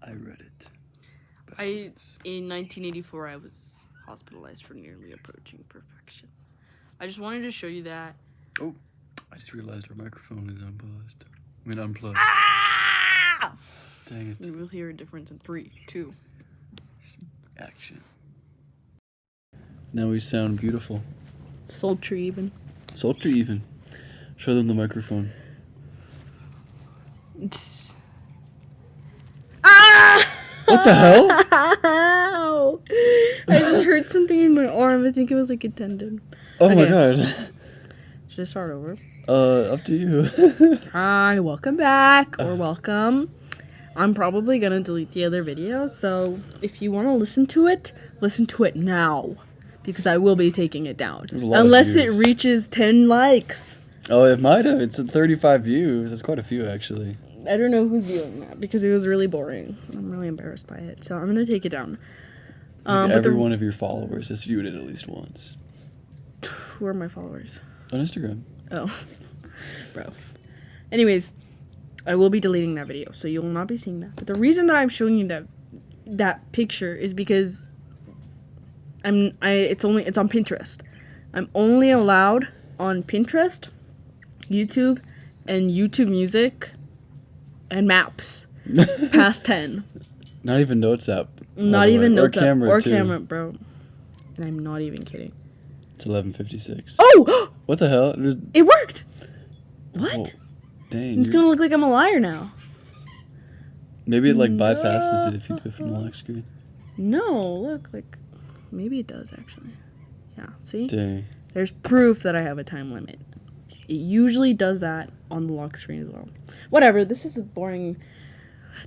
I read it. In 1984, I was hospitalized for nearly approaching perfection. I just wanted to show you that. Oh, I just realized our microphone is unbuzzed. I mean, unplugged. Ah! Dang it. You will hear a difference in 3, 2. Action. Now we sound beautiful. Sultry even. Sultry even. Show them the microphone. Ah! What the hell? Ow! I just heard something in my arm. I think it was like a tendon. Oh my Okay. god. Should I start over? Up to you. Hi, welcome back, or welcome. I'm probably gonna delete the other video, so if you want to listen to it now, because I will be taking it down. Unless it reaches 10 likes. Oh, it might have. It's at 35 views. That's quite a few, actually. I don't know who's viewing that, because it was really boring. I'm really embarrassed by it, so I'm gonna take it down. Like every one of your followers has viewed it at least once. Who are my followers? On Instagram. Oh. Bro. Anyways, I will be deleting that video, so you will not be seeing that. But the reason that I'm showing you that picture is because it's on Pinterest. I'm only allowed on Pinterest, YouTube, and YouTube Music, and Maps. Past 10. Not even Notes app. Not even Notes app. Or too. camera, bro. And I'm not even kidding. It's 11:56. Oh! What the hell? It worked! What? Oh, dang. It's gonna look like I'm a liar now. Maybe it bypasses it if you do it from the lock screen. No, look, maybe it does actually. Yeah, see? Dang. There's proof that I have a time limit. It usually does that on the lock screen as well. Whatever, this is boring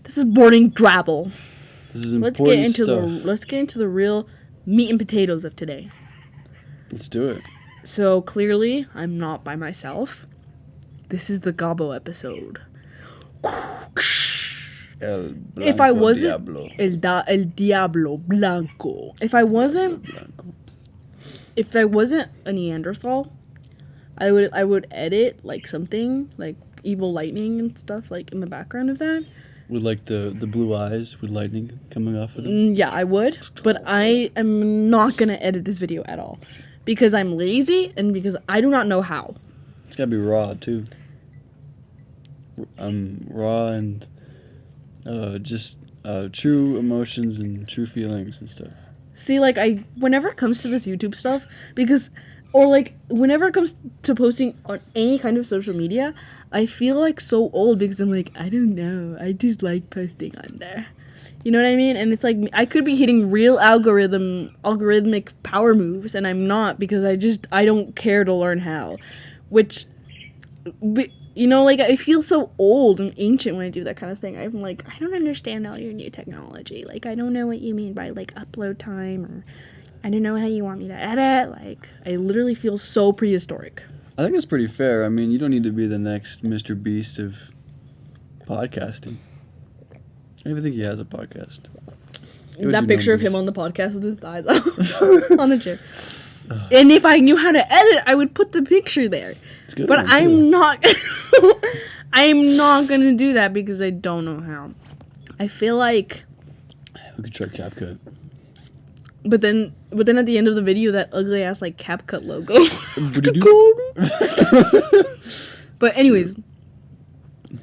drabble. This is important Let's get into the real meat and potatoes of today. Let's do it. So clearly, I'm not by myself. This is the Gabo episode. If I wasn't Diablo. El Diablo Blanco. If I wasn't a Neanderthal, I would edit like something like evil lightning and stuff like in the background of that. With like the blue eyes with lightning coming off of them. Yeah, I would, but I am not gonna edit this video at all because I'm lazy and because I do not know how. It's gotta be raw too. Raw and just true emotions and true feelings and stuff. See, like whenever it comes to this YouTube stuff, whenever it comes to posting on any kind of social media, I feel like so old because I'm like, I don't know, I just like posting on there. You know what I mean? And it's like I could be hitting real algorithmic power moves, and I'm not because I don't care to learn how. Which, you know, like I feel so old and ancient when I do that kind of thing. I'm like, I don't understand all your new technology. Like, I don't know what you mean by like upload time, or I don't know how you want me to edit. Like, I literally feel so prehistoric. I think that's pretty fair. I mean, you don't need to be the next Mr. Beast of podcasting. I don't even think he has a podcast. That picture of him on the podcast with his thighs out on the chair. And if I knew how to edit, I would put the picture there. It's good. But I'm not. I'm not gonna do that because I don't know how. I feel like we could try CapCut. But then at the end of the video, that ugly ass like CapCut logo. But anyways,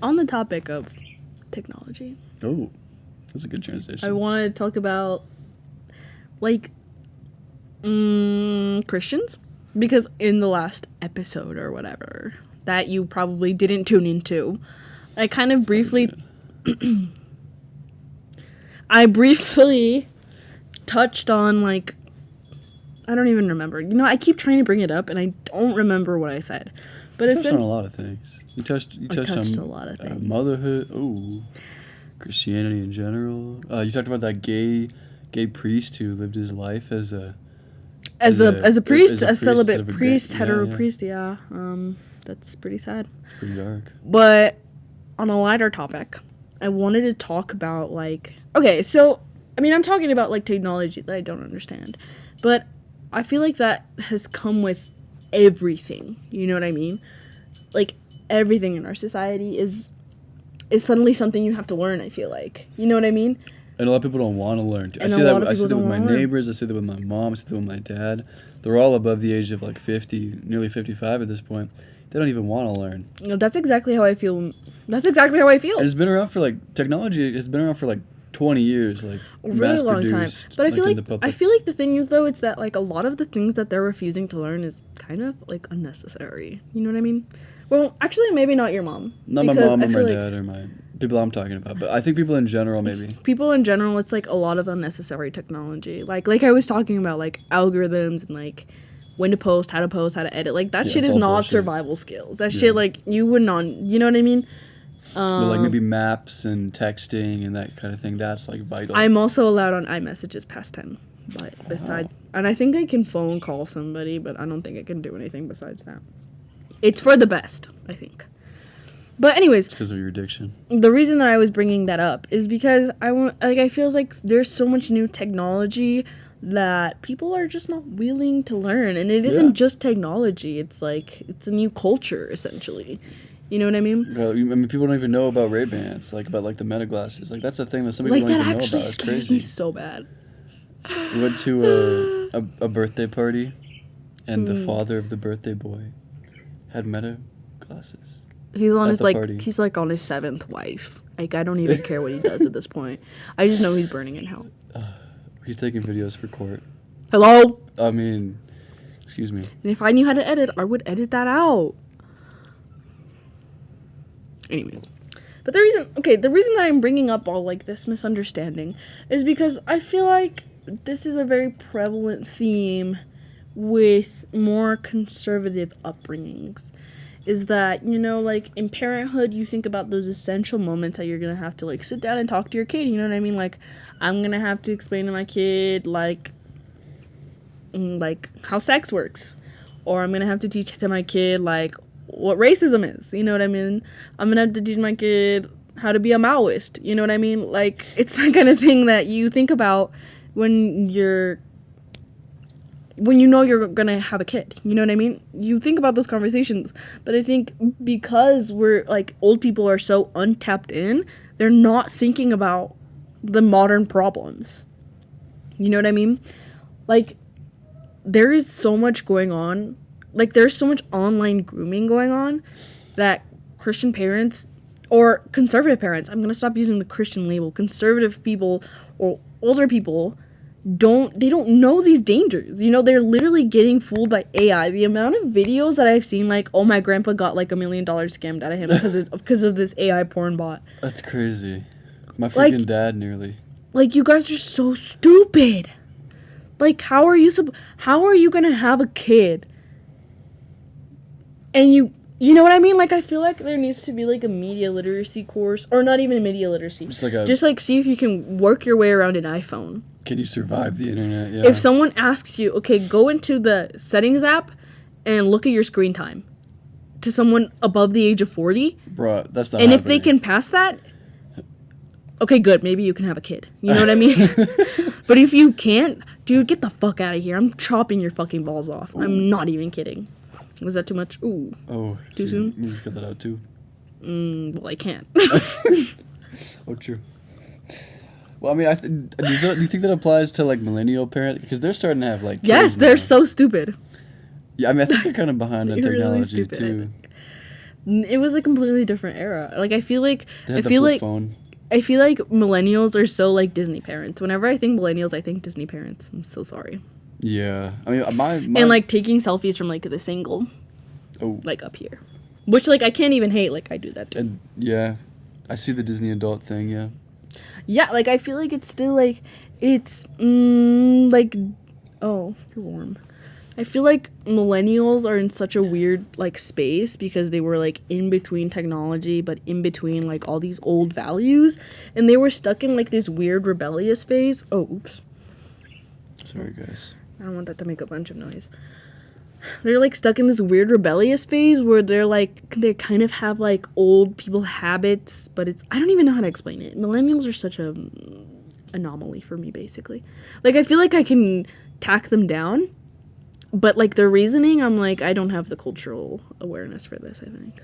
on the topic of technology. Oh, that's a good transition. I want to talk about like Christians, because in the last episode or whatever that you probably didn't tune into, I kind of briefly touched on, like, I don't even remember. You know, I keep trying to bring it up and I don't remember what I said. But you touched on a lot of things. You touched on a lot of things. Motherhood. Ooh, Christianity in general. You talked about that gay priest who lived his life as a celibate priest, hetero priest. Yeah, that's pretty sad. It's pretty dark. But on a lighter topic, I wanted to talk about, like, okay, so I mean, I'm talking about like technology that I don't understand, but I feel like that has come with everything. You know what I mean? Like, everything in our society is is suddenly something you have to learn, I feel like. You know what I mean? And a lot of people don't want to learn. I And see a lot of that. I see people that with don't my wanna learn. neighbors. I see that with my mom. I see that with my dad. They're all above the age of like 50, nearly 55 at this point. They don't even want to learn. You know, that's exactly how I feel. That's exactly how I feel. And it's been around for like technology. It's been around for like 20 years, like A really long time. mass-produced, But I feel in like the public. the thing is though, it's that like a lot of the things that they're refusing to learn is kind of like unnecessary. You know what I mean? Well, actually, maybe not your mom. Not my because mom I or my feel like dad or my people I'm talking about, but I think people in general maybe. people in general, it's like a lot of unnecessary technology. Like I was talking about, like algorithms and like when to post, how to edit. Like that Yeah, shit it's is all not bullshit. survival skills. That Yeah. shit like you would not. You know what I mean? But like maybe maps and texting and that kind of thing. That's like vital. I'm also allowed on iMessages past 10. But besides, and I think I can phone call somebody, but I don't think I can do anything besides that. It's for the best, I think. But anyways, because of your addiction. the reason that I was bringing that up is because I feel like there's so much new technology that people are just not willing to learn, and it isn't Yeah. just technology. It's like it's a new culture essentially. You know what I mean? Well, I mean, people don't even know about Ray-Bans, like about like the Meta glasses. Like that's a thing that some Like people don't that even know actually about. It's scares me crazy. so bad. We went to a birthday party, and Hmm. the father of the birthday boy had Meta glasses. He's on At his the like party. he's like on his 7th wife. Like I don't even care what he does at this point. I just know he's burning in hell. He's taking videos for court. Hello. I mean, excuse me. And if I knew how to edit, I would edit that out. Anyways. But the reason that I'm bringing up all like this misunderstanding is because I feel like this is a very prevalent theme with more conservative upbringings. Is that, you know, like in parenthood, you think about those essential moments that you're gonna have to like sit down and talk to your kid. You know what I mean? Like, I'm gonna have to explain to my kid like how sex works, or I'm gonna have to teach to my kid like what racism is. You know what I mean? I'm gonna have to teach my kid how to be a Maoist. You know what I mean? Like, it's that kind of thing that you think about when you know you're gonna have a kid. You know what I mean? You think about those conversations. But I think because we're like old people are so untapped in, they're not thinking about the modern problems. You know what I mean? Like, there is so much going on. Like, there's so much online grooming going on that Christian parents or conservative parents, I'm gonna stop using the Christian label, conservative people or older people they don't know these dangers. You know, they're literally getting fooled by AI. The amount of videos that I've seen, like, oh, my grandpa got like $1 million scammed out of him because of this AI porn bot. That's crazy. My Like- freaking dad nearly. Like, you guys are so stupid. Like, how are you gonna have a kid and you know what I mean? Like, I feel like there needs to be like a media literacy course, or not even media literacy. Just like See if you can work your way around an iPhone. can you survive the internet? Yeah. If someone asks you, okay, go into the settings app and look at your screen time to someone above the age of 40, Bruh, that's not and if they happening. can pass that, okay, good, maybe you can have a kid. You know what I mean? But if you can't, dude, get the fuck out of here. I'm chopping your fucking balls off. I'm not even kidding. Was that too much? Ooh. Oh, Too shoot. soon? You just got that out too. Well, I can't. Oh, true. Well, I mean, do you think that applies to like millennial parents? Because they're starting to have like Yes, kids they're now. so stupid. Yeah, I mean, I think they're kind of behind on They're really technology stupid, I too. It was a completely different era. Like, I feel like They had the flip phone. I feel like millennials are so like Disney parents. Whenever I think millennials, I think Disney parents. I'm so sorry. Yeah, I mean, my And like taking selfies from like the single, oh, like up here, which like I can't even hate. Like, I do that too. and yeah, I see the Disney adult thing. Yeah, Yeah, like I feel like it's still like it's like, oh, you're warm. I feel like millennials are in such a weird like space because they were like in between technology but in between like all these old values, and they were stuck in like this weird rebellious phase. Oh, oops. sorry guys. I don't want that to make a bunch of noise. They're like stuck in this weird rebellious phase where they kind of have like old people habits, but I don't even know how to explain it. Millennials are such a anomaly for me, basically. Like, I feel like I can tack them down, but like their reasoning, I'm like, I don't have the cultural awareness for this, I think.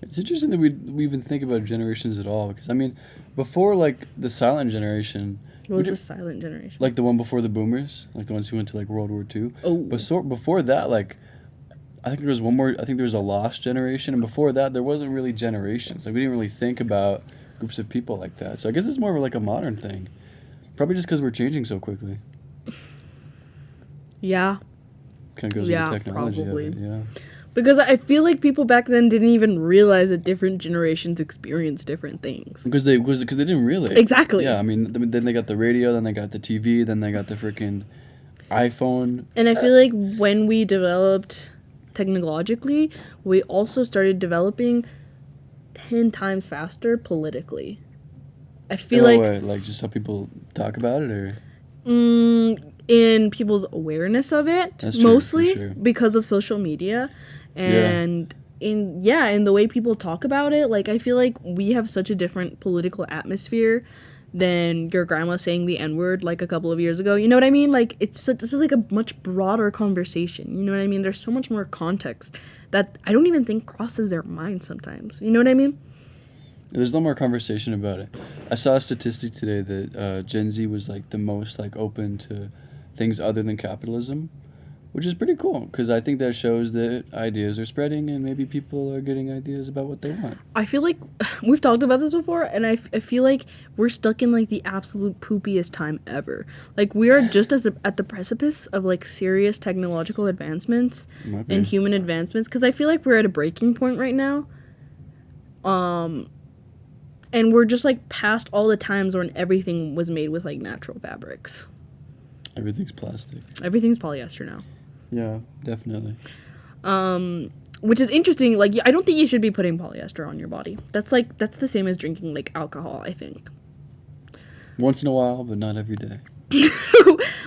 It's interesting that we even think about generations at all, because I mean, before like the silent generation, What was we the did- silent generation? like the one before the boomers, like the ones who went to like World War II. Oh, But before that, like I think there was one more. I think there was a lost generation, and before that, there wasn't really generations. Like we didn't really think about groups of people like that. So I guess it's more of like a modern thing, probably just because we're changing so quickly. yeah. Kind of goes Yeah, with the technology probably. of it. Yeah. Because I feel like people back then didn't even realize that different generations experienced different things. Because they didn't really. Exactly. Yeah, I mean, then they got the radio, then they got the TV, then they got the freaking iPhone. And I feel like when we developed technologically, we also started developing 10 times faster politically. I feel In like what way? Like just how people talk about it, or in people's awareness of it, That's true, for mostly sure. because of social media and in the way people talk about it. Like I feel like we have such a different political atmosphere than your grandma saying the N-word like a couple of years ago. You know what I mean? Like it's just like a much broader conversation. You know what I mean? There's so much more context that I don't even think crosses their mind sometimes. You know what I mean? there's a lot more conversation about it. I saw a statistic today that Gen Z was like the most like open to things other than capitalism, which is pretty cool because I think that shows that ideas are spreading and maybe people are getting ideas about what they want. I feel like we've talked about this before, and I feel like we're stuck in like the absolute poopiest time ever. Like we are just at the precipice of like serious technological advancements Might be. and human advancements, because I feel like we're at a breaking point right now. And we're just like past all the times when everything was made with like natural fabrics. Everything's plastic. Everything's polyester now. Yeah, definitely. Which is interesting. Like, I don't think you should be putting polyester on your body. That's the same as drinking like alcohol, I think. Once in a while, but not every day.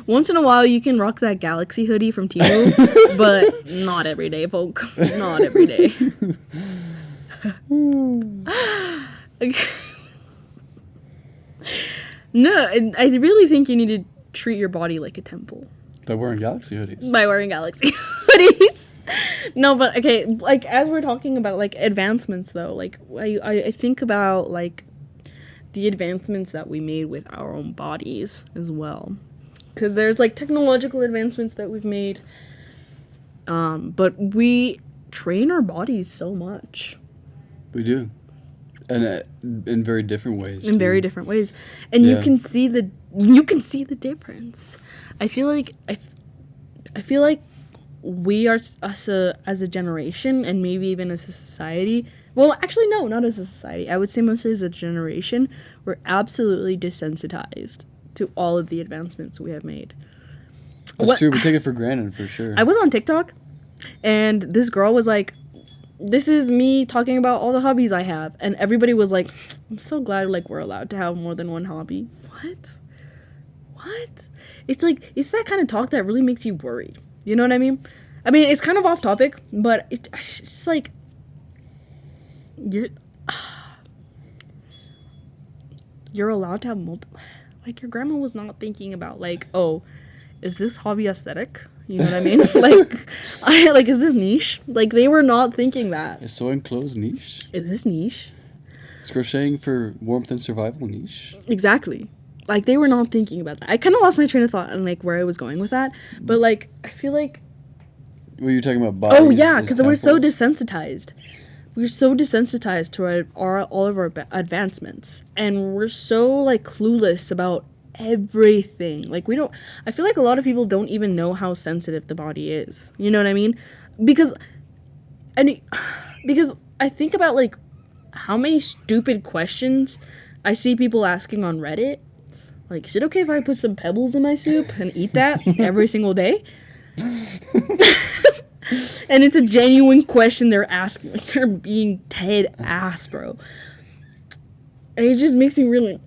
Once in a while, you can rock that Galaxy hoodie from Temu, but not every day, folk. Not every day. No, and I really think you need to treat your body like a temple By wearing Galaxy hoodies. by wearing Galaxy hoodies. No, but okay, like as we're talking about like advancements though, like I think about like the advancements that we made with our own bodies as well. Because there's like technological advancements that we've made, but we train our bodies so much We do. And in very different ways. in too. very different ways, and you Yeah. can see the difference. I feel like I feel like we are as a generation, and maybe even as a society. Well, actually, no, not as a society. I would say mostly as a generation, we're absolutely desensitized to all of the advancements we have made. That's true. We take it for granted, for sure. I was on TikTok, and this girl was like, "This is me talking about all the hobbies I have," and everybody was like, "I'm so glad like we're allowed to have more than one hobby." What? It's like it's that kind of talk that really makes you worried. You know what I mean? I mean, it's kind of off topic, but it's just like you're allowed to have multiple. Like your grandma was not thinking about like, oh, is this hobby aesthetic? You know what I mean? like is this niche? Like they were not thinking that. Is sewing clothes niche? Is this niche? Is crocheting for warmth and survival niche? Exactly. Like they were not thinking about that. I kind of lost my train of thought on like where I was going with that, but like I feel like Were you talking about bodies? oh yeah, as because we're so temples? desensitized. We're so desensitized to all of our advancements, and we're so like clueless about everything. Like we don't. I feel like a lot of people don't even know how sensitive the body is. You know what I mean? Because I think about like how many stupid questions I see people asking on Reddit. Like, is it okay if I put some pebbles in my soup and eat that every single day? And it's a genuine question they're asking. Like, they're being dead ass, bro. And it just makes me really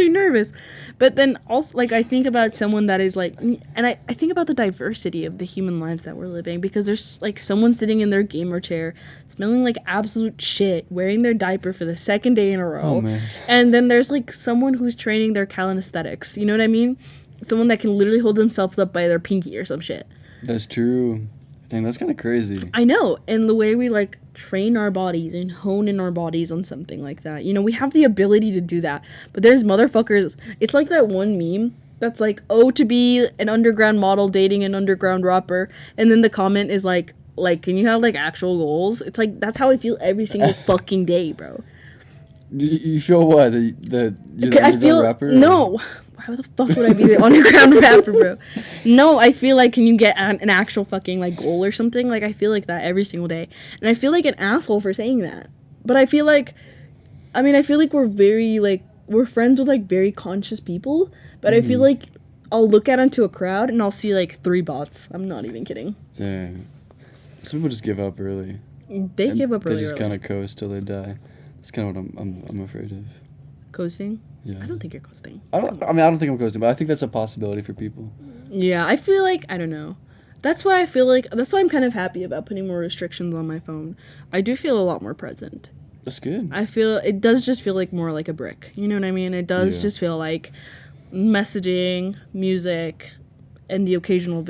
nervous. But then also, like, I think about someone that is like, and I think about the diversity of the human lives that we're living, because there's like someone sitting in their gamer chair, smelling like absolute shit, wearing their diaper for the second day in a row. Oh, man. And then there's like someone who's training their calisthenics. You know what I mean? Someone that can literally hold themselves up by their pinky or some shit. That's true. Dang, that's kind of crazy. I know, and the way we like train our bodies and hone in our bodies on something like that. You know, we have the ability to do that. But there's motherfuckers. It's like that one meme that's like, "Oh, to be an underground model dating an underground rapper," and then the comment is like, can you have like actual goals? It's like that's how I feel every single fucking day, bro. You feel what? That you're the I underground feel rapper? no. Why the fuck would I be the underground rapper, bro? No, I feel like, can you get an actual fucking like goal or something? Like I feel like that every single day, and I feel like an asshole for saying that. But I feel like, I feel like we're very like we're friends with like very conscious people. But I feel like I'll look out into a crowd and I'll see like 3 bots. I'm not even kidding. Dang. Some people just give up early. They give up really They just early. kind of coast till they die. That's kind of what I'm afraid of. Coasting? Yeah. I don't think you're coasting. I don't think I'm coasting, but I think that's a possibility for people. Yeah, I feel like, I don't know. That's why I'm kind of happy about putting more restrictions on my phone. I do feel a lot more present. That's good. I feel, it does just feel like more like a brick. You know what I mean? It does Yeah. just feel like messaging, music, and the occasional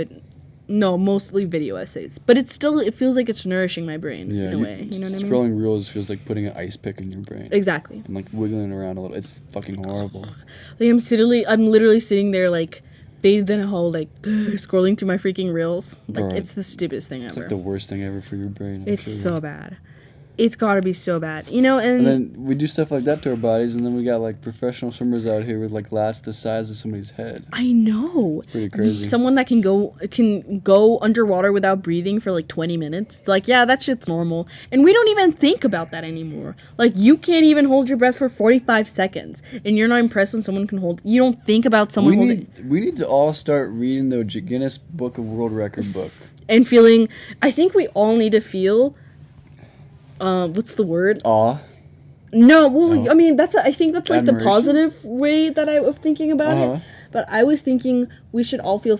mostly video essays. But it feels like it's nourishing my brain Yeah, in a way. You know what I mean? scrolling reels feels like putting an ice pick in your brain Exactly. and like wiggling around a little. It's fucking horrible. Like I'm literally sitting there like bathed in a hole, like scrolling through my freaking reels. Like Bro, it's the stupidest thing It's ever. like the worst thing ever for your brain. I'm It's sure. so bad. It's gotta be so bad. You know, And then we do stuff like that to our bodies, and then we got like professional swimmers out here with like lasts the size of somebody's head. I know. Pretty crazy. Someone that can go underwater without breathing for like 20 minutes. It's like, yeah, that shit's normal. And we don't even think about that anymore. Like, you can't even hold your breath for 45 seconds. And you're not impressed when someone can hold. You don't think about someone holding. We need to all start reading the Guinness Book of World Record book. And feeling. I think we all need to feel. What's the word? Awe. No, well, No. I mean, I think that's like the Admiration? positive way that I was thinking about Uh-huh. it. But I was thinking we should all feel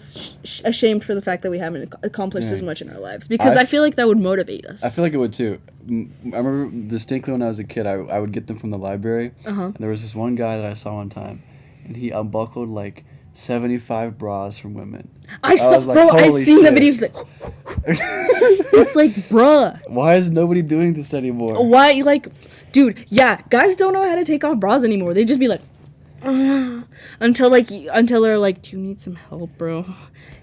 ashamed for the fact that we haven't accomplished as Dang. much in our lives. Because I I feel like that would motivate us. I feel like it would too. I remember distinctly when I was a kid, I would get them from the library. And there was this one guy that I saw one time, and he unbuckled like 75 bras from women. I was like, bro, I've holy seen the shit. videos like, it's like, bruh. Why is nobody doing this anymore? Why, like, dude, yeah, guys don't know how to take off bras anymore. They just be like, until they're like, do you need some help, bro?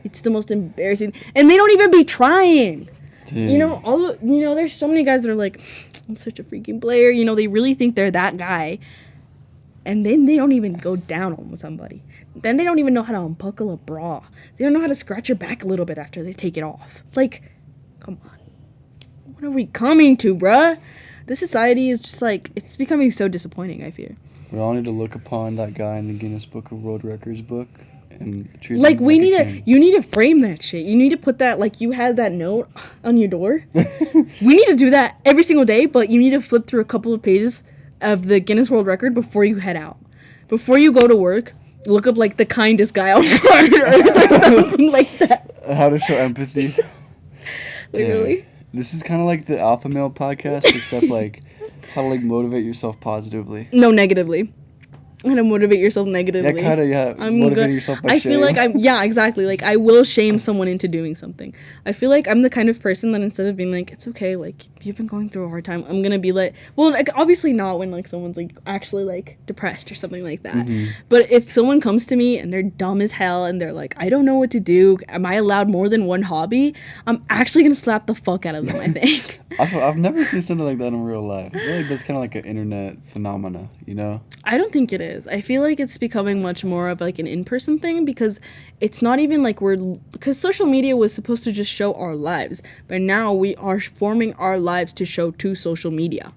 It's the most embarrassing, and they don't even be trying. Dang. You know, there's so many guys that are like, I'm such a freaking player. You know, they really think they're that guy, and then they don't even go down on somebody. Then they don't even know how to unbuckle a bra. They don't know how to scratch your back a little bit after they take it off. Like, come on. What are we coming to, bruh? This society is just like, it's becoming so disappointing, I fear. We all need to look upon that guy in the Guinness Book of World Records book and treat Like, him we like need a to, king. you need to frame that shit. You need to put that, like, you had that note on your door. We need to do that every single day, but you need to flip through a couple of pages of the Guinness World Record before you head out. Before you go to work, look up, like, the kindest guy on planet Earth or something like that. How to show empathy. Literally. Dang. This is kind of like the Alpha Male podcast, except like how to like motivate yourself positively. No, negatively. How to motivate yourself negatively. Yeah, kind of. Yeah, motivating yourself by I shame. feel like yeah, exactly. Like, I will shame someone into doing something. I feel like I'm the kind of person that instead of being like, it's okay, like, if you've been going through a hard time, I'm gonna be like, well, like, obviously not when, like, someone's, like, actually, like, depressed or something like that. Mm-hmm. But if someone comes to me and they're dumb as hell and they're like, I don't know what to do, am I allowed more than one hobby? I'm actually gonna slap the fuck out of them, I think. I've never seen something like that in real life. I feel like that's kind of like an internet phenomena, you know? I don't think it is. I feel like it's becoming much more of like an in-person thing because it's not even like because social media was supposed to just show our lives, but now we are forming our lives to show to social media.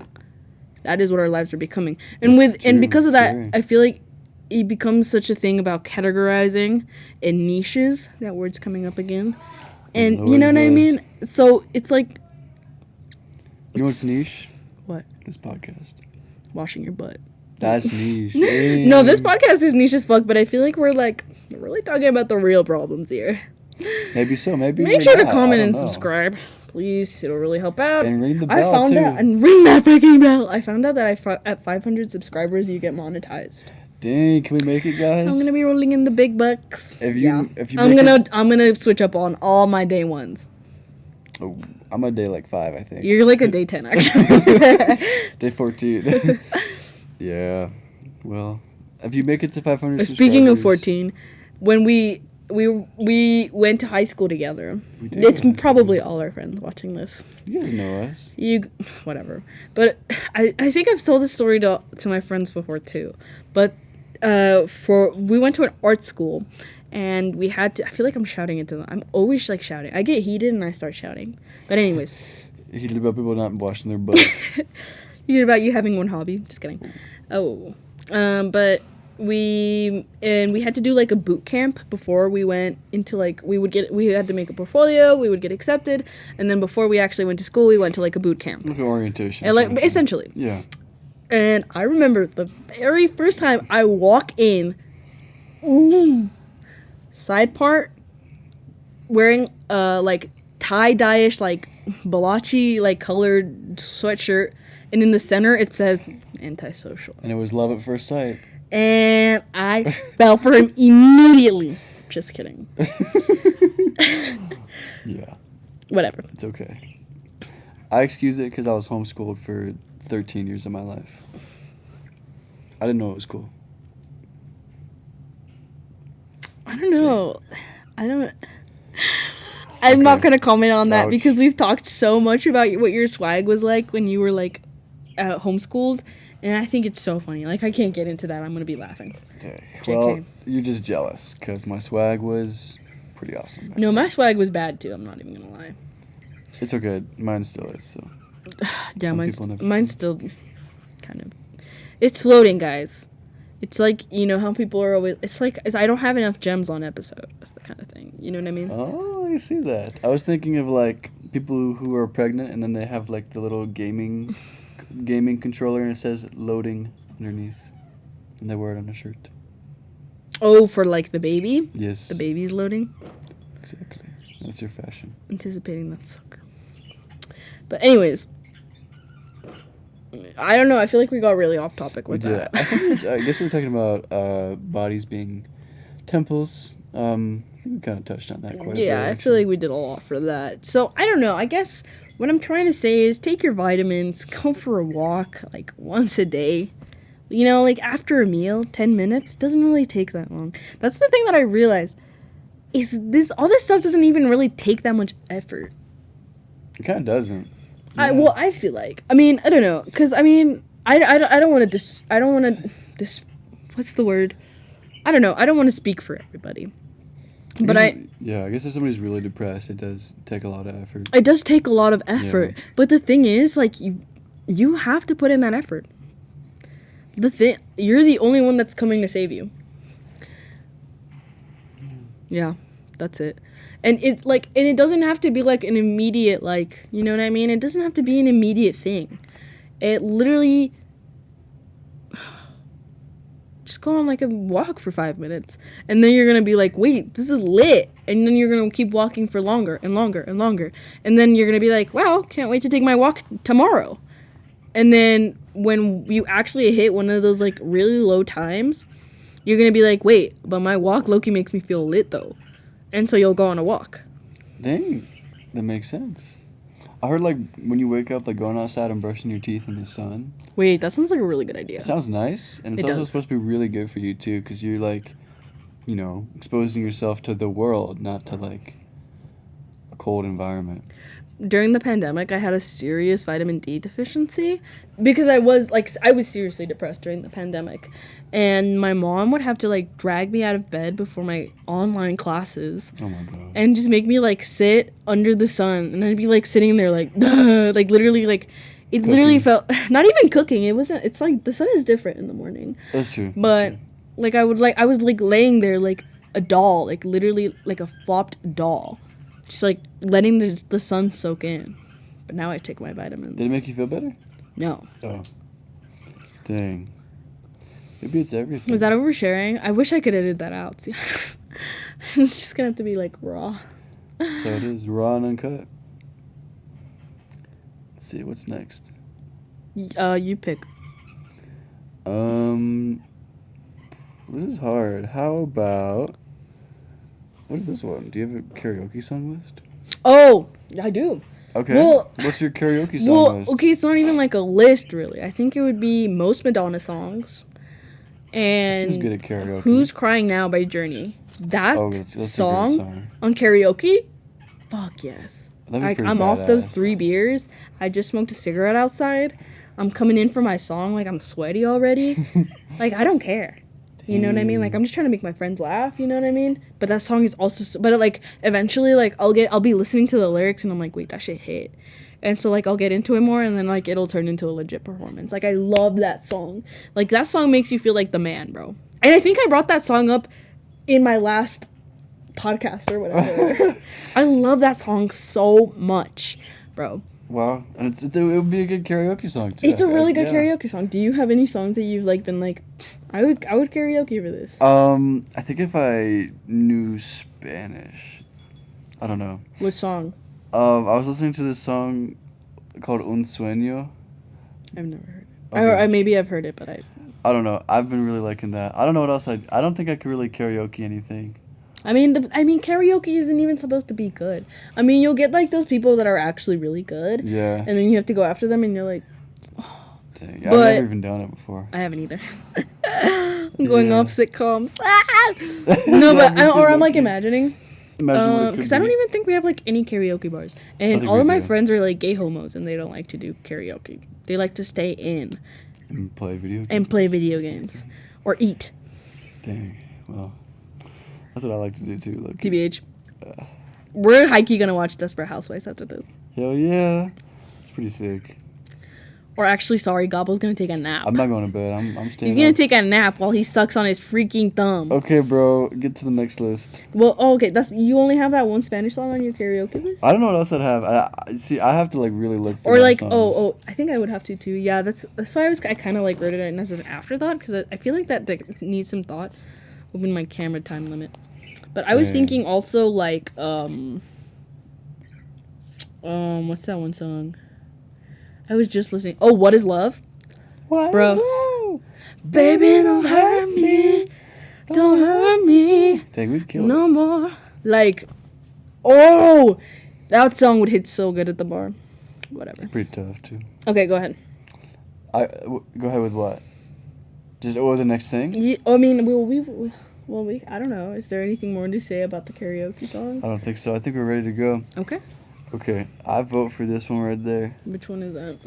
That is what our lives are becoming. And That's and true. because of It's that, scary. I feel like it becomes such a thing about categorizing and niches. That word's coming up again. And It you know what always I mean? So it's like, You know what's niche? what? This podcast. Washing your butt. That's niche. No, this podcast is niche as fuck, but I feel like we're really talking about the real problems here. Maybe so. Maybe Make we're sure to not. I comment don't and know. subscribe, please. It'll really help out. And ring the I bell, found too. out and ring that freaking bell. I found out that at 500 subscribers you get monetized. Dang, can we make it, guys? So I'm gonna be rolling in the big bucks. If you I'm make gonna switch up on all my day ones. Oh, I'm a day like 5, I think. You're like a day 10, actually. Day 14. Yeah. Well, if you make it to 500 Speaking of subscribers- 14, when we went to high school together. We did It's go to high school probably together. all our friends watching this. You guys know us. Whatever. But I think I've told this story to my friends before too. But we went to an art school, and we had to. I feel like I'm shouting into them. I'm always like shouting. I get heated and I start shouting. But anyways, Heated about people not washing their butts. heated about you having one hobby. Just kidding. Oh, but we had to do like a boot camp before we went into like we had to make a portfolio. We would get accepted, and then before we actually went to school, we went to like a boot camp. Like an orientation. And like kind of thing. essentially. Yeah. And I remember the very first time I walk in, side part, wearing like tie-dye-ish like balachi like colored sweatshirt, and in the center it says antisocial. And it was love at first sight. And I fell for him immediately. Just kidding. Yeah. Whatever. It's okay. I excuse it because I was homeschooled for 13 years of my life. I didn't know it was cool. I don't know. I'm not Okay. gonna comment on that Ouch. because we've talked so much about what your swag was like when you were like homeschooled, and I think it's so funny. Like I can't get into that. I'm gonna be laughing. Well, you're just jealous because my swag was pretty awesome. No, my swag was bad too. I'm not even gonna lie. It's okay. Mine still is. So. Yeah, Some mine's people never mine's still kind of. It's floating, guys. It's like, you know how people are always. It's like I don't have enough gems on episode. That's the kind of thing. You know what I mean? Oh, I see that. I was thinking of like people who are pregnant and then they have like the little gaming controller and it says loading underneath, and they wear it on a shirt. Oh, for like the baby. Yes. The baby's loading. Exactly. That's your fashion. Anticipating that sucker. But anyways, I don't know. I feel like we got really off topic with Yeah. that. I guess we were talking about bodies being temples. I think we kind of touched on that quite a bit. Yeah, I feel like we did a lot for that. So I don't know. I guess what I'm trying to say is take your vitamins, go for a walk like once a day. You know, like after a meal, 10 minutes doesn't really take that long. That's the thing that I realized is all this stuff doesn't even really take that much effort. It kind of doesn't. I feel like. I mean, I don't know, cuz I mean, I don't want to what's the word? I don't know. I don't want to speak for everybody. But I guess if somebody's really depressed, it does take a lot of effort. it does take a lot of effort. Yeah. But the thing is, like, you have to put in that effort. You're the only one that's coming to save you. Yeah, that's it. And it's like, and it doesn't have to be like an immediate, like, you know what I mean? It doesn't have to be an immediate thing. It literally, just go on like a walk for 5 minutes, and then you're gonna be like, wait, this is lit, and then you're gonna keep walking for longer and longer and longer, and then you're gonna be like, wow, can't wait to take my walk tomorrow. And then when you actually hit one of those like really low times, you're gonna be like, wait, but my walk low-key makes me feel lit though, and so you'll go on a walk. Dang, that makes sense. I heard like when you wake up, like going outside and brushing your teeth in the sun. Wait, that sounds like a really good idea. It sounds nice, and it's It also does. supposed to be really good for you too, because you're like, you know, exposing yourself to the world, not to like a cold environment. During the pandemic, I had a serious vitamin D deficiency because I was seriously depressed during the pandemic, and my mom would have to like drag me out of bed before my online classes Oh my god. and just make me like sit under the sun, and I'd be like sitting there like like literally like it literally Cooking. felt not even cooking. It wasn't. It's like the sun is different in the morning, That's true. but like I was like laying there like a doll, like literally like a flopped doll. Just like letting the sun soak in. But now I take my vitamins. Did it make you feel better? No. Oh. Dang. Maybe it's everything. Was that oversharing? I wish I could edit that out. See? It's just gonna have to be like raw. So it is raw and uncut. Let's see what's next. You pick. This is hard. How about what is this one? Do you have a karaoke song list? Oh, I do. Okay. Well- What's your karaoke song Well, list? okay, it's not even like a list, really. I think it would be most Madonna songs. Seems good And at karaoke. Who's Crying Now by Journey. That Oh, that's a great song song. on karaoke? Fuck yes. That'd be Like, pretty I'm off those badass. 3 beers. I just smoked a cigarette outside. I'm coming in for my song. Like, I'm sweaty already. Like, I don't care. You know what I mean? Like, I'm just trying to make my friends laugh. You know what I mean? But that song is also, but like, eventually, like, I'll be listening to the lyrics and I'm like, wait, that shit hit. And so, like, I'll get into it more and then, like, it'll turn into a legit performance. Like, I love that song. Like, that song makes you feel like the man, bro. And I think I brought that song up in my last podcast or whatever. I love that song so much, bro. Wow, and it would be a good karaoke song too. It's a really good Yeah. karaoke song. Do you have any songs that you've like been like, I would karaoke for this? I think if I knew Spanish, I don't know. Which song? I was listening to this song called Un Sueño. I've never heard it. Okay. I maybe I've heard it, but I don't know. I've been really liking that. I don't know what else I don't think I could really karaoke anything. I mean karaoke isn't even supposed to be good. I mean, you'll get like those people that are actually really good, Yeah. and then you have to go after them, and you're like, Dang. but- I've never even done it before. I haven't either. I'm going Yeah. off sitcoms. Ah! No, Yeah, but me too, or I'm like low-key. imagining. Imagine what it could Because I be. don't even think we have like any karaoke bars, and think all we of my do. friends are like gay homos, and they don't like to do karaoke. They like to stay in And play video games. and play video games or eat. Dang. Well, that's what I like to do too. Look. TBH. We're high-key gonna watch Desperate Housewives after this. Hell yeah. It's pretty sick. Or actually, sorry, Gobble's gonna take a nap. I'm not going to bed. I'm staying He's gonna up. take a nap while he sucks on his freaking thumb. Okay, bro. Get to the next list. Well, oh, okay, you only have that one Spanish song on your karaoke list? I don't know what else I'd have. See. I have to like really look through. Or my like, songs. I think I would have to too. Yeah, that's why I kind of like wrote it in as an afterthought because I feel like that like, needs some thought within my camera time limit. But I was Dang. thinking also like what's that one song? I was just listening. Oh, What Is Love? What Bro. is love? Baby, don't hurt me. Don't hurt me Dang, we'd kill no more. Like, oh, that song would hit so good at the bar. Whatever. it. Pretty tough too. Okay, go ahead. Go ahead with what? Just the next thing. Yeah, I mean, we I don't know. Is there anything more to say about the karaoke songs? I don't think so. I think we're ready to go. Okay. Okay, I vote for this one right there. Which one is that?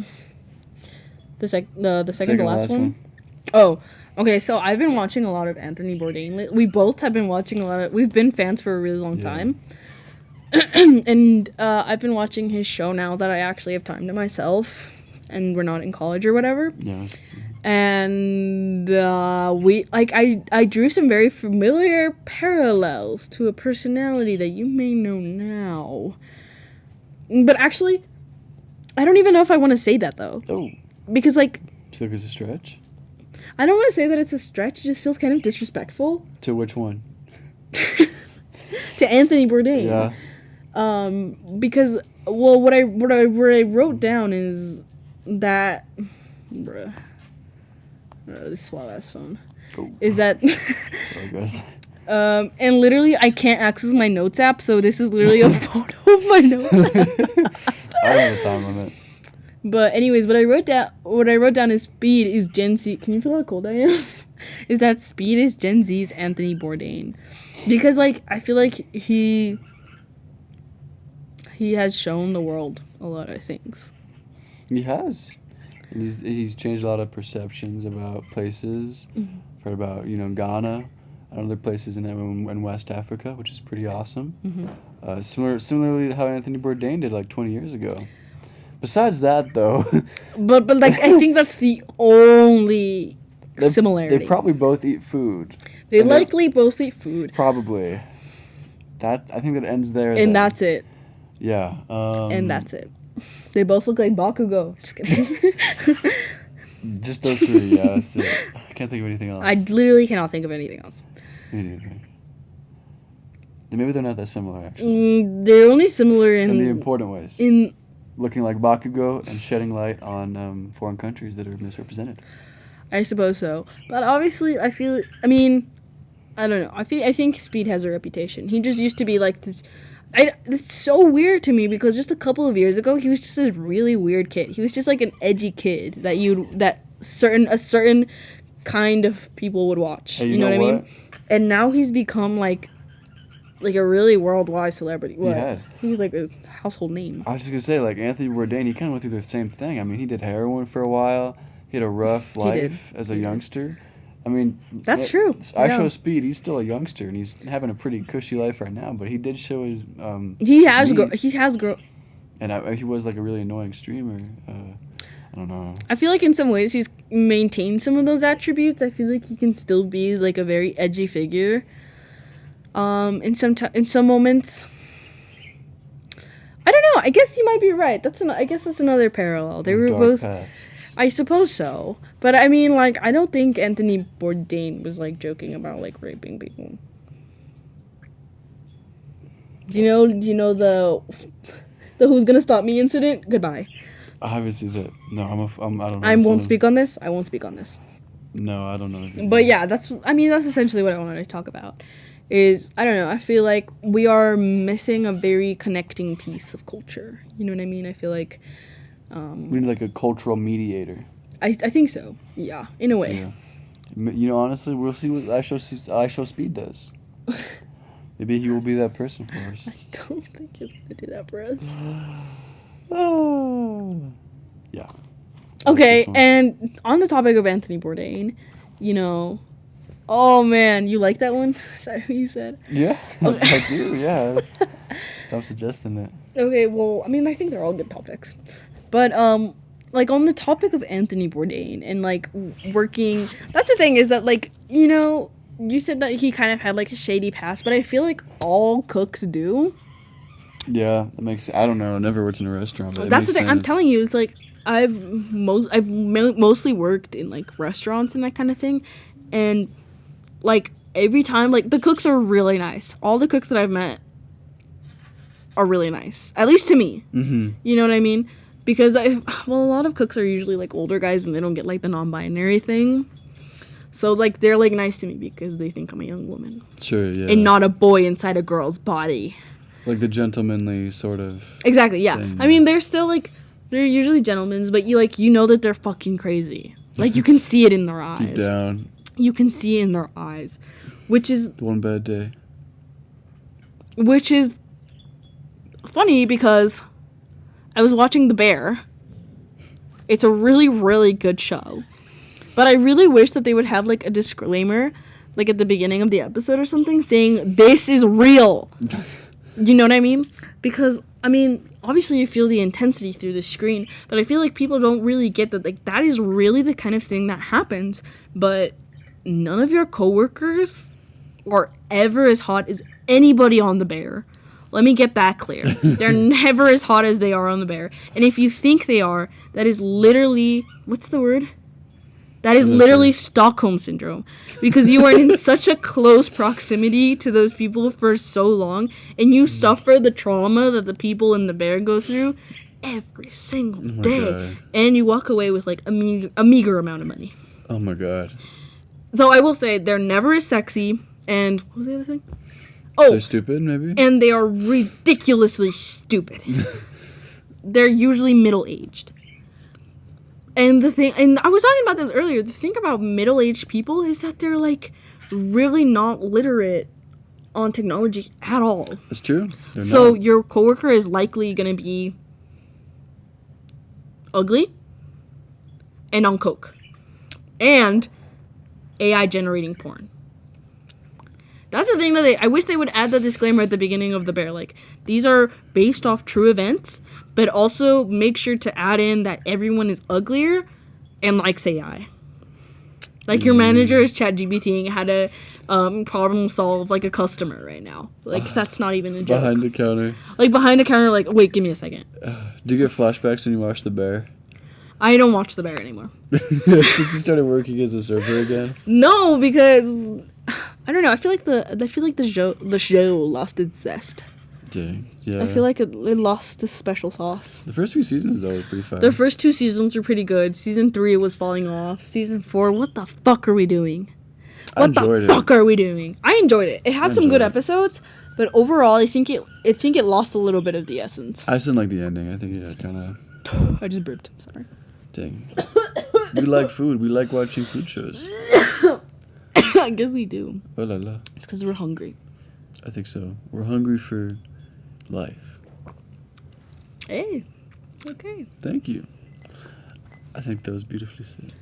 The second to last one? one. Oh, okay. So I've been watching a lot of Anthony Bourdain. We both have been watching a lot of. We've been fans for a really long Yeah. time. And I've been watching his show now that I actually have time to myself, and we're not in college or whatever. Yeah. And I drew some very familiar parallels to a personality that you may know now. But actually, I don't even know if I want to say that though, Oh, because like do you think it's a stretch? I don't want to say that it's a stretch. It just feels kind of disrespectful To which one? to Anthony Bourdain. Yeah. Because well, what I wrote down is that, bruh, this slow ass phone Oh, is that. sorry guys. And literally, I can't access my notes app, so this is literally a photo of my notes app. I don't have a time limit. But anyways, what I wrote down is speed is Gen Z. Can you feel how cold I am? Is that speed is Gen Z's Anthony Bourdain, because like I feel like he has shown the world a lot of things. He has. And he's changed a lot of perceptions about places. Mm-hmm. Heard about Ghana and other places in West Africa, which is pretty awesome. Mm-hmm. Similarly to how Anthony Bourdain did like 20 years ago. Besides that, though, But like I think that's the only similarity. they probably both eat food. They and likely both eat food, Probably. I think that ends there. and then. that's it. Yeah. And that's it. They both look like Bakugo. Just kidding. Just those three. Yeah, that's it. I can't think of anything else. I literally cannot think of anything else. Me neither. Maybe they're not that similar, actually. They're only similar In the in important ways. Looking like Bakugo and shedding light on foreign countries that are misrepresented. I suppose so. But obviously, I don't know. I think Speed has a reputation. He just used to be like this It's so weird to me because just a couple of years ago he was just a really weird kid. He was just like an edgy kid that a certain kind of people would watch. Hey, you know what I mean? And now he's become like a really worldwide celebrity. What? He has. He's like a household name. I was just gonna say, like, Anthony Bourdain, he kind of went through the same thing. I mean, he did heroin for a while. He had a rough life as a youngster. I mean, That's true. I Yeah. Show Speed. He's still a youngster, and he's having a pretty cushy life right now. But he did show his. He has needs. grown. And he was like a really annoying streamer. I don't know. I feel like in some ways he's maintained some of those attributes. I feel like he can still be like a very edgy figure. In some moments. I don't know. I guess you might be right. I guess that's another parallel. They His were dark both. past. I suppose so. But I mean, like, I don't think Anthony Bourdain was like joking about like raping people. Do you know the Who's Gonna Stop Me incident? Goodbye. Obviously, I don't know. I won't speak on this. No, I don't know. But yeah, that's essentially what I wanted to talk about. I don't know, I feel like we are missing a very connecting piece of culture. You know what I mean? I feel like we need like a cultural mediator. I think so. Yeah, in a way. Yeah. You know, honestly, we'll see what I Show Speed does. Maybe he will be that person for us. I don't think he's gonna do that for us. Yeah. Okay, and on the topic of Anthony Bourdain, oh man, you like that one? Is that what you said? Yeah, I do, yeah. So I'm suggesting it. Okay, well, I mean, I think they're all good topics. But, like, on the topic of Anthony Bourdain and, like, working... That's the thing, is that, like, you said that he kind of had, like, a shady past, but I feel like all cooks do. Yeah, that makes... I don't know, I never worked in a restaurant, but that's the thing, I'm telling you, it's like, I've mostly worked in, like, restaurants and that kind of thing, and, like, every time, like, the cooks are really nice. All the cooks that I've met are really nice. At least to me. Mm-hmm. You know what I mean? Because, a lot of cooks are usually, like, older guys and they don't get, like, the non-binary thing. So, like, they're, like, nice to me because they think I'm a young woman. Sure, yeah. And not a boy inside a girl's body. Like the gentlemanly sort of... Exactly, yeah. thing. I mean, they're still, like, they're usually gentlemen, but you know that they're fucking crazy. Like, you can see it in their eyes. Deep down. You can see it in their eyes. Which is... One bad day. Which is funny because I was watching The Bear. It's a really, really good show. But I really wish that they would have, like, a disclaimer, like, at the beginning of the episode or something, saying, this is real. You know what I mean? Because, I mean, obviously you feel the intensity through the screen, but I feel like people don't really get that, like, that is really the kind of thing that happens, but none of your coworkers are ever as hot as anybody on The Bear. Let me get that clear. They're never as hot as they are on The Bear. And if you think they are, that is literally... What's the word? That is literally Stockholm Syndrome. Because you are in such a close proximity to those people for so long, and you suffer the trauma that the people in The Bear go through every single day. God. And you walk away with, like, a meager amount of money. Oh my god. So I will say, they're never as sexy, and... What was the other thing? They're stupid, maybe? And they are ridiculously stupid. They're usually middle-aged. And I was talking about this earlier, the thing about middle-aged people is that they're, like, really not literate on technology at all. That's true. So your coworker is likely going to be ugly and on coke. And AI generating porn. That's the thing that I wish they would add the disclaimer at the beginning of The Bear. Like, these are based off true events, but also make sure to add in that everyone is uglier and likes AI. Like, your manager is ChatGPTing how to problem solve, like, a customer right now. Like, that's not even a joke. Behind the counter. Like, behind the counter, like, wait, give me a second. Do you get flashbacks when you watch The Bear? I don't watch The Bear anymore. Since you started working as a server again? No, because... I don't know. I feel like the show lost its zest. Dang. Yeah. I feel like it lost its special sauce. The first few seasons, though, were pretty fun. The first 2 seasons were pretty good. Season 3 was falling off. Season 4, what the fuck are we doing? What the fuck are we doing? I enjoyed it. It had some good episodes, But overall, I think it lost a little bit of the essence. I still like the ending. I think it kind of. I just burped. Sorry. Dang. We like food. We like watching food shows. I guess we do. Oh la la. It's because we're hungry. I think so. We're hungry for life. Hey. Okay. Thank you. I think that was beautifully said.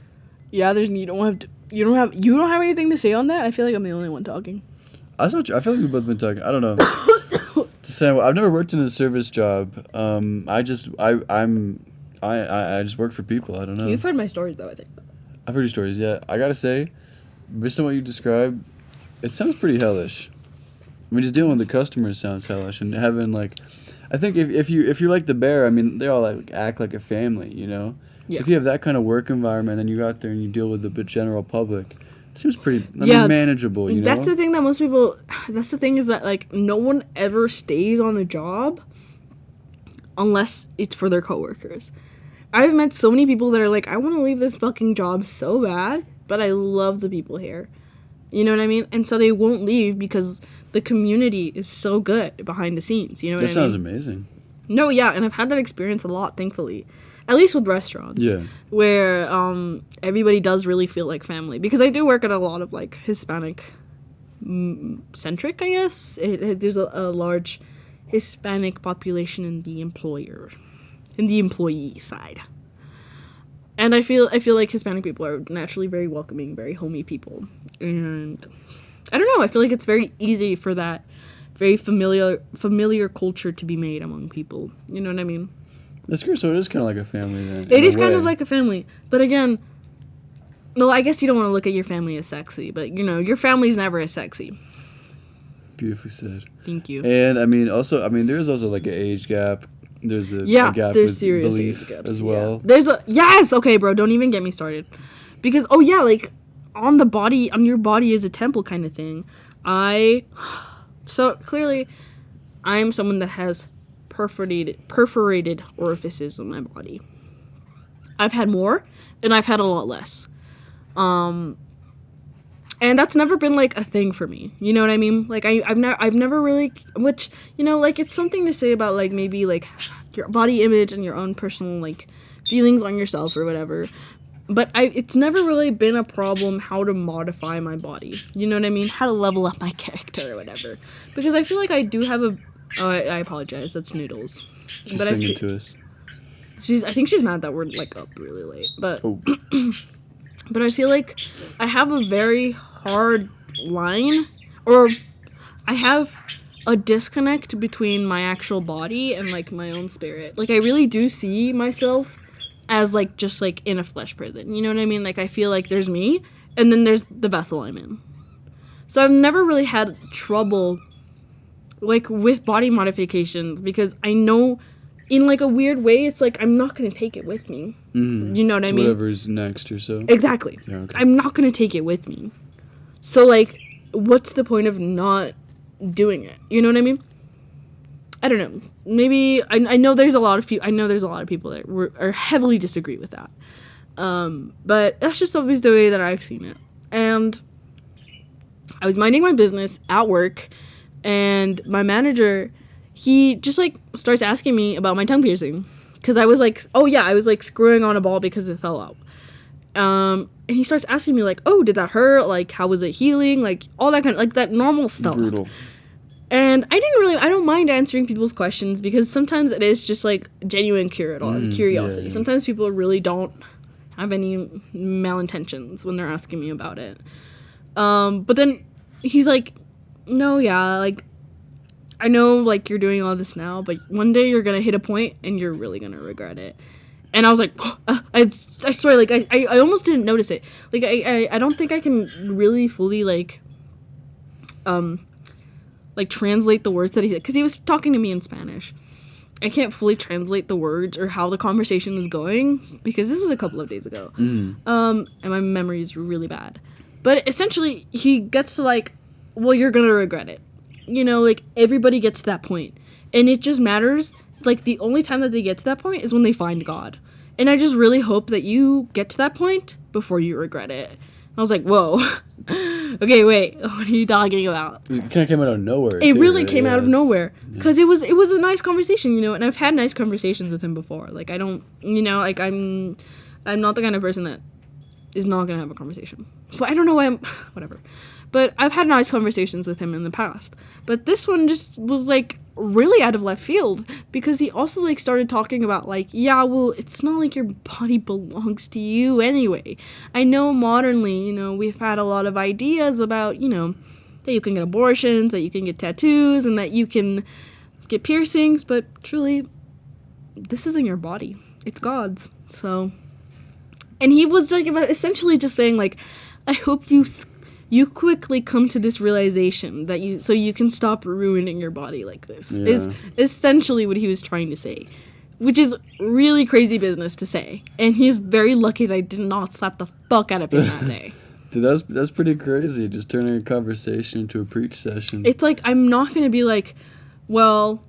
Yeah, you don't have anything to say on that. I feel like I'm the only one talking. I feel like we've both been talking. I don't know. To say, I've never worked in a service job. I just work for people. I don't know. You've heard my stories though, I think. I've heard your stories. Yeah, I gotta say, based on what you described, it sounds pretty hellish. I mean, just dealing with the customers sounds hellish, and having like, I think if you're like the bear, I mean, they all like act like a family, you know. Yeah. If you have that kind of work environment, then you go out there and you deal with the general public. It seems pretty manageable, you know? That's the thing that most people... That's the thing is that, like, no one ever stays on a job unless it's for their coworkers. I've met so many people that are like, I want to leave this fucking job so bad, but I love the people here. You know what I mean? And so they won't leave because the community is so good behind the scenes. You know what I mean? That sounds amazing. No, yeah, and I've had that experience a lot, thankfully. At least with restaurants. Yeah. Where everybody does really feel like family. Because I do work at a lot of, like, Hispanic centric, I guess. There's a large Hispanic population in the employee side. And I feel like Hispanic people are naturally very welcoming, very homey people. And I don't know, I feel like it's very easy for that very familiar culture to be made among people. You know what I mean? That's good. So it is kind of like a family then. It is kind of like a family. But again, well, I guess you don't want to look at your family as sexy, but, you know, your family's never as sexy. Beautifully said. Thank you. And, there's also like an age gap. There's a gap there's with serious belief age gaps, as well. Yeah. Yes! Okay, bro, don't even get me started. Because, like, on your body is a temple kind of thing. So, clearly, I'm someone that has perforated orifices on my body. I've had more, and I've had a lot less. And that's never been, like, a thing for me. You know what I mean? Like, I've never really, which, you know, like, it's something to say about, like, maybe, like, your body image and your own personal, like, feelings on yourself or whatever. But it's never really been a problem how to modify my body. You know what I mean? How to level up my character or whatever. Because I feel like I do have I apologize. That's Noodles. She's singing to us. I think she's mad that we're, like, up really late. But, oh. But I feel like I have a very hard line, or I have a disconnect between my actual body and, like, my own spirit. Like, I really do see myself as, like, just, like, in a flesh prison. You know what I mean? Like, I feel like there's me, and then there's the vessel I'm in. So I've never really had trouble, like, with body modifications, because I know in, like, a weird way, it's like I'm not gonna take it with me. Mm-hmm. You know what I mean? Whatever's next or so. Exactly. Yeah, okay. I'm not gonna take it with me. So, like, what's the point of not doing it? You know what I mean? I don't know. Maybe I know there's a lot of people. I know there's a lot of people that are heavily disagree with that. But that's just always the way that I've seen it. And I was minding my business at work, and my manager, he just, like, starts asking me about my tongue piercing, because I was like, I was, like, screwing on a ball because it fell out. And he starts asking me, like, oh, did that hurt? Like, how was it healing? Like, all that kind of, like, that normal stuff. Brutal. And I don't mind answering people's questions, because sometimes it is just, like, genuine curiosity. Yeah. Sometimes people really don't have any malintentions when they're asking me about it. But then he's like, no, yeah, like, I know, like, you're doing all this now, but one day you're gonna hit a point and you're really gonna regret it. And I was like, I swear, like, I almost didn't notice it. Like, I don't think I can really fully, like, translate the words that he said, because he was talking to me in Spanish. I can't fully translate the words or how the conversation is going, because this was a couple of days ago. And my memory is really bad. But essentially, he gets to, like, well, you're gonna regret it. You know, like, everybody gets to that point. And it just matters, like, the only time that they get to that point is when they find God. And I just really hope that you get to that point before you regret it. I was like, whoa. Okay, wait. What are you talking about? It kind of came out of nowhere. It too, really right? came Yeah, out of it's- nowhere because it was a nice conversation, you know, and I've had nice conversations with him before. Like I don't, you know, like I'm not the kind of person that is not gonna have a conversation. But I don't know why I'm whatever. But I've had nice conversations with him in the past. But this one just was like really out of left field because he also like started talking about like, yeah, well, it's not like your body belongs to you anyway. I know modernly, you know, we've had a lot of ideas about, you know, that you can get abortions, that you can get tattoos, and that you can get piercings, but truly, this isn't your body. It's God's. So, and he was like essentially just saying like, I hope you quickly come to this realization that you can stop ruining your body like this. Yeah. Is essentially what he was trying to say, which is really crazy business to say. And he's very lucky that I did not slap the fuck out of him that day. Dude, that's pretty crazy. Just turning a conversation into a preach session. It's like I'm not gonna be like, well,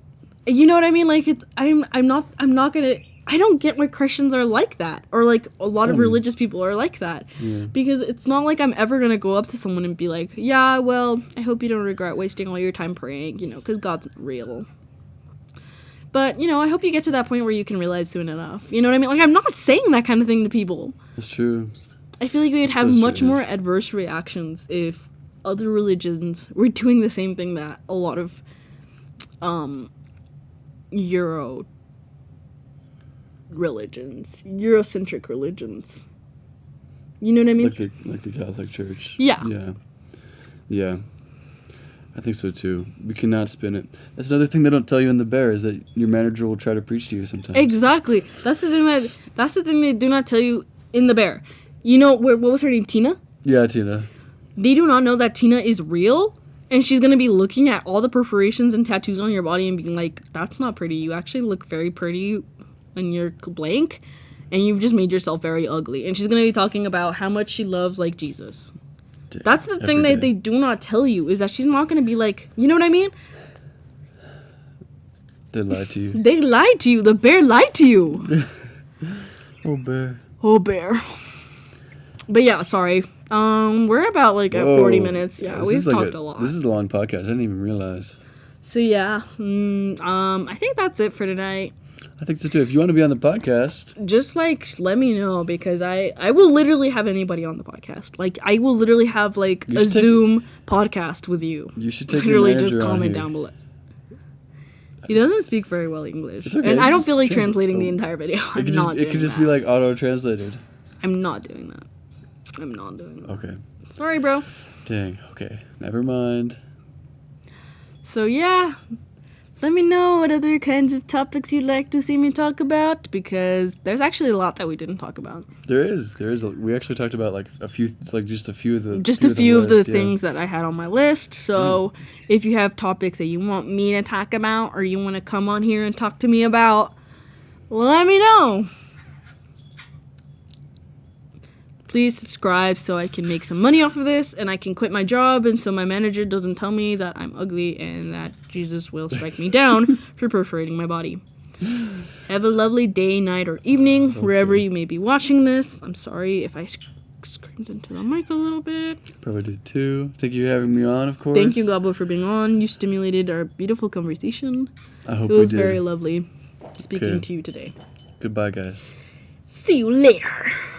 you know what I mean? Like I'm not gonna. I don't get why Christians are like that, or like a lot of religious people are like that, because it's not like I'm ever gonna go up to someone and be like, yeah, well, I hope you don't regret wasting all your time praying, you know, because God's real. But you know, I hope you get to that point where you can realize soon enough. You know what I mean? Like I'm not saying that kind of thing to people. That's true. I feel like we'd It's have so much strange. more adverse reactions if other religions were doing the same thing that a lot of Eurocentric religions. You know what I mean? Like the Catholic Church. Yeah. Yeah. I think so too. We cannot spin it. That's another thing they don't tell you in the Bear is that your manager will try to preach to you sometimes. Exactly. That's the thing they do not tell you in the Bear. You know what was her name? Tina? Yeah, Tina. They do not know that Tina is real, and she's gonna be looking at all the perforations and tattoos on your body and being like, that's not pretty. You actually look very pretty when you're blank, and you've just made yourself very ugly. And she's gonna be talking about how much she loves like Jesus. That's the thing that they do not tell you, is that she's not gonna be like, you know what I mean? They lied to you. They lied to you. The Bear lied to you. Oh, Bear. Oh, Bear. But yeah, sorry. We're about like at 40 minutes. Yeah, This we've is like talked a lot. This is a long podcast. I didn't even realize. So yeah, I think that's it for tonight. I think so too. If you want to be on the podcast, Just like let me know, because I will literally have anybody on the podcast. Like I will literally have like You a should take- Zoom podcast with you. you should take Literally your just manager on comment here. down below. He doesn't speak very well English, It's okay, and I don't just feel like translate- translating the entire video. I'm It not doing could just that. be like auto translated. I'm not doing that. I'm not doing that. Okay. Sorry, bro. Dang. Okay. Never mind. So yeah, let me know what other kinds of topics you'd like to see me talk about, because there's actually a lot that we didn't talk about. There is. We actually talked about like a few, like just a few of the. Just a few of the list, yeah. things that I had on my list. So if you have topics that you want me to talk about, or you want to come on here and talk to me about, let me know. Please subscribe so I can make some money off of this, and I can quit my job, and so my manager doesn't tell me that I'm ugly and that Jesus will strike me down for perforating my body. Have a lovely day, night, or evening, wherever you may be watching this. I'm sorry if I screamed into the mic a little bit. Probably did too. Thank you for having me on, of course. Thank you, Gobbo, for being on. You stimulated our beautiful conversation. I hope It was we did. very lovely speaking Okay. to you today. Goodbye, guys. See you later.